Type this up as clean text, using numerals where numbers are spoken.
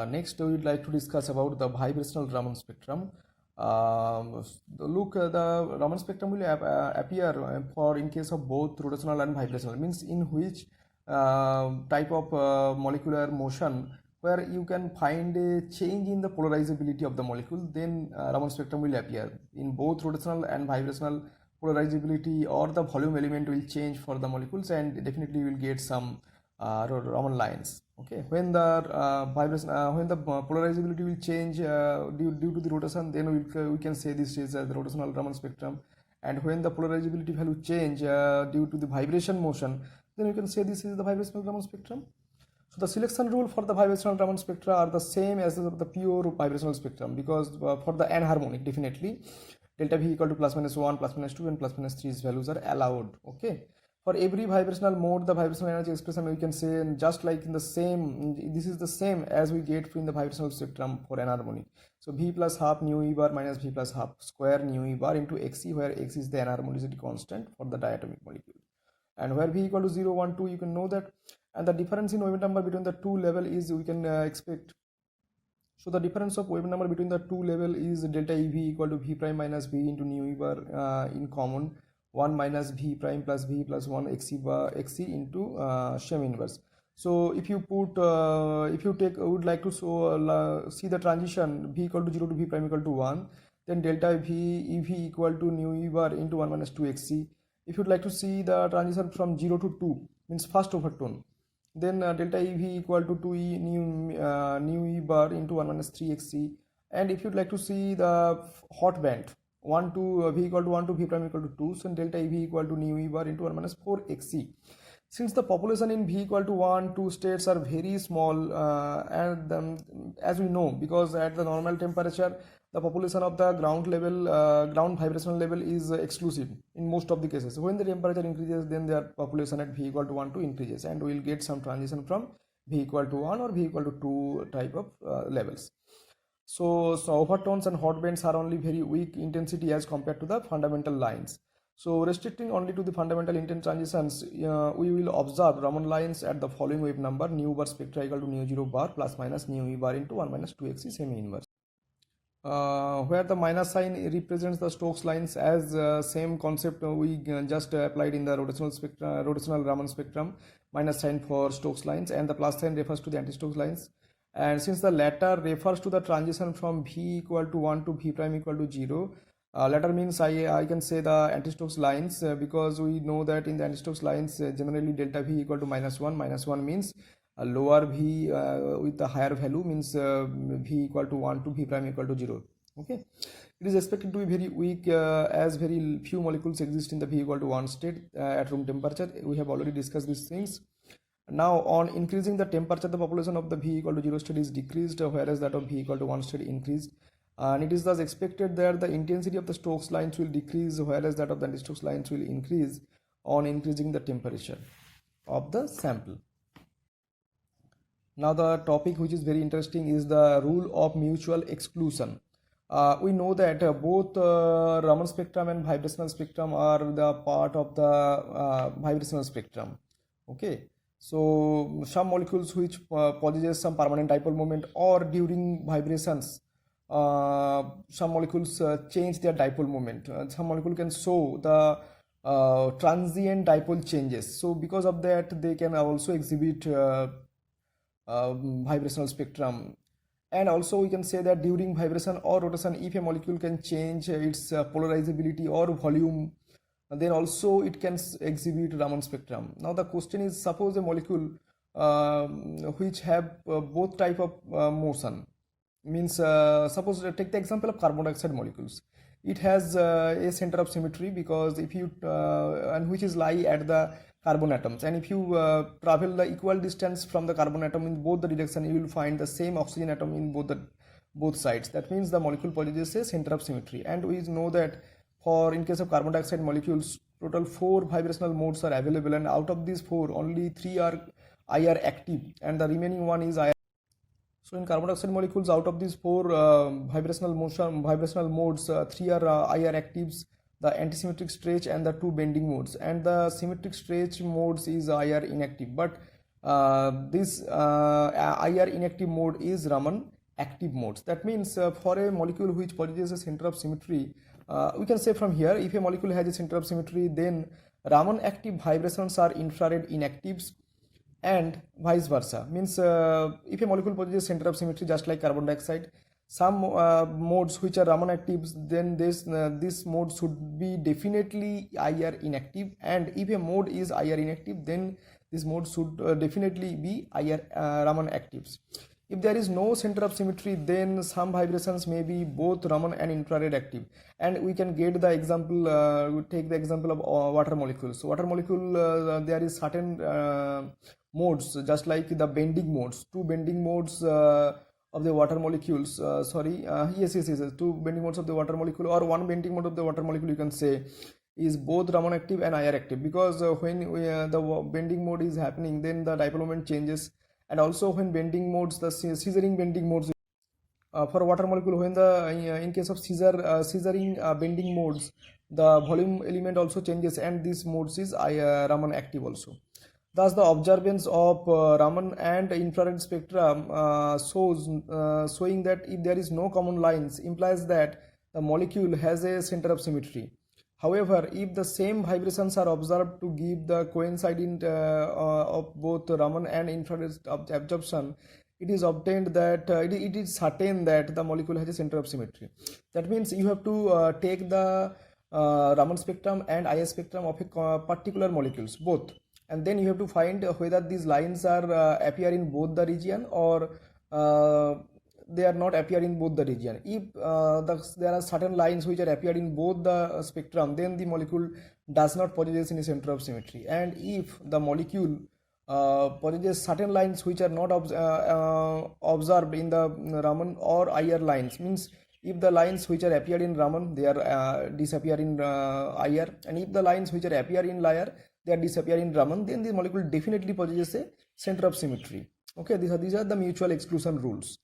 Next, we would like to discuss about the vibrational Raman spectrum. The Raman spectrum will appear for in case of both rotational and vibrational, means in which type of molecular motion where you can find a change in the polarizability of the molecule, then Raman spectrum will appear. In both rotational and vibrational, polarizability or the volume element will change for the molecules, and definitely you will get some Raman lines. Okay, when the when the polarizability will change due to the rotation, then we can say this is the rotational Raman spectrum. And when the polarizability value change due to the vibration motion, then we can say this is the vibrational Raman spectrum. So the selection rule for the vibrational Raman spectra are the same as the pure vibrational spectrum, because for the anharmonic, definitely delta V equal to plus minus 1, plus minus 2 and plus minus 3 values are allowed. Okay, for every vibrational mode, the vibrational energy expression we can say just like in the same, this is the same as we get in the vibrational spectrum for anharmonic. So V plus half nu E bar minus V plus half square nu E bar into Xe, where X is the anharmonicity constant for the diatomic molecule, and where V equal to 0, 1, 2, you can know that, and the difference in wave number between the two level is we can expect. So the difference of wave number between the two level is delta EV equal to V prime minus V into nu E bar in common 1 minus V prime plus V plus 1 Xe into Shem inverse. So if you put if you take would like to see the transition V equal to 0 to V prime equal to 1, then delta V EV equal to nu E bar into 1 minus 2 Xe. If you'd like to see the transition from 0 to 2, means first overtone, then delta EV equal to 2 E nu E bar into 1 minus 3 Xe. And if you'd like to see the hot band 1 to V equal to 1 to V prime equal to 2, so delta EV equal to nu E bar into 1 minus 4 Xe. Since the population in V equal to 1, 2 states are very small, and as we know, because at the normal temperature, the population of the ground level, ground vibrational level is exclusive in most of the cases. When the temperature increases, then their population at V equal to 1, 2 increases, and we will get some transition from V equal to 1 or V equal to 2 type of levels. So overtones and hot bands are only very weak intensity as compared to the fundamental lines. So restricting only to the fundamental intent transitions, we will observe Raman lines at the following wave number: nu bar spectra equal to nu 0 bar plus minus nu E bar into 1 minus 2 Xe semi inverse. Where the minus sign represents the Stokes lines, as same concept we just applied in the rotational Raman spectrum, minus sign for Stokes lines, and the plus sign refers to the anti-Stokes lines. And since the latter refers to the transition from V equal to 1 to V prime equal to 0, latter means I can say the anti-Stokes lines, because we know that in the anti-Stokes lines generally delta V equal to minus 1. Minus 1 means a lower V with the higher value, means V equal to 1 to V prime equal to 0. Okay, it is expected to be very weak as very few molecules exist in the V equal to 1 state at room temperature. We have already discussed these things. Now on increasing the temperature, the population of the V equal to 0 state is decreased, whereas that of V equal to 1 state increased, and it is thus expected that the intensity of the Stokes lines will decrease, whereas that of the anti-Stokes lines will increase on increasing the temperature of the sample. Now the topic which is very interesting is the rule of mutual exclusion. We know that both Raman spectrum and vibrational spectrum are the part of the vibrational spectrum. Okay, so some molecules which possess some permanent dipole moment, or during vibrations some molecules change their dipole moment. Some molecule can show the transient dipole changes, so because of that they can also exhibit vibrational spectrum. And also we can say that during vibration or rotation, if a molecule can change its polarizability or volume, then also it can exhibit Raman spectrum. Now the question is, suppose a molecule which have both type of motion, means suppose take the example of carbon dioxide molecules. It has a center of symmetry, because if you and which is lie at the carbon atoms, and if you travel the equal distance from the carbon atom in both the direction, you will find the same oxygen atom in both sides. That means the molecule possesses a center of symmetry. And we know that for in case of carbon dioxide molecules, total 4 vibrational modes are available, and out of these 4, only 3 are IR active, and the remaining one is IR. So in carbon dioxide molecules, out of these 4 vibrational modes, 3 are IR actives, the antisymmetric stretch and the 2 bending modes, and the symmetric stretch modes is IR inactive. But this IR inactive mode is Raman active modes. That means for a molecule which possesses a center of symmetry, we can say from here, if a molecule has a center of symmetry, then Raman active vibrations are infrared inactives, and vice versa. Means if a molecule possesses center of symmetry just like carbon dioxide, some modes which are Raman actives, then this mode should be definitely IR inactive, and if a mode is IR inactive, then this mode should definitely be IR Raman actives. If there is no center of symmetry, then some vibrations may be both Raman and infrared active, and we can get the example. We take the example of water molecules. So water molecule, there is certain modes, just like the bending modes. Two bending modes of the water molecules. Yes. Two bending modes of the water molecule, or one bending mode of the water molecule, you can say, is both Raman active and IR active, because when the bending mode is happening, then the dipole moment changes, and also when bending modes, the scissoring bending modes, for water molecule, when the in case of scissoring bending modes, the volume element also changes, and this modes is Raman active also. Thus, the observance of Raman and infrared spectrum showing that if there is no common lines, implies that the molecule has a center of symmetry. However, if the same vibrations are observed to give the coincident of both Raman and infrared absorption, it is obtained that it is certain that the molecule has a center of symmetry. That means you have to take the Raman spectrum and IR spectrum of a particular molecules, both, and then you have to find whether these lines are appear in both the region, or they are not appear in both the region. If there are certain lines which are appeared in both the spectrum, then the molecule does not possess any center of symmetry. And if the molecule possesses certain lines which are not observed in the Raman or IR lines, means if the lines which are appeared in Raman, they are disappear in IR, and if the lines which are appear in IR, they are disappear in Raman, then the molecule definitely possesses a center of symmetry. Okay, these are the mutual exclusion rules.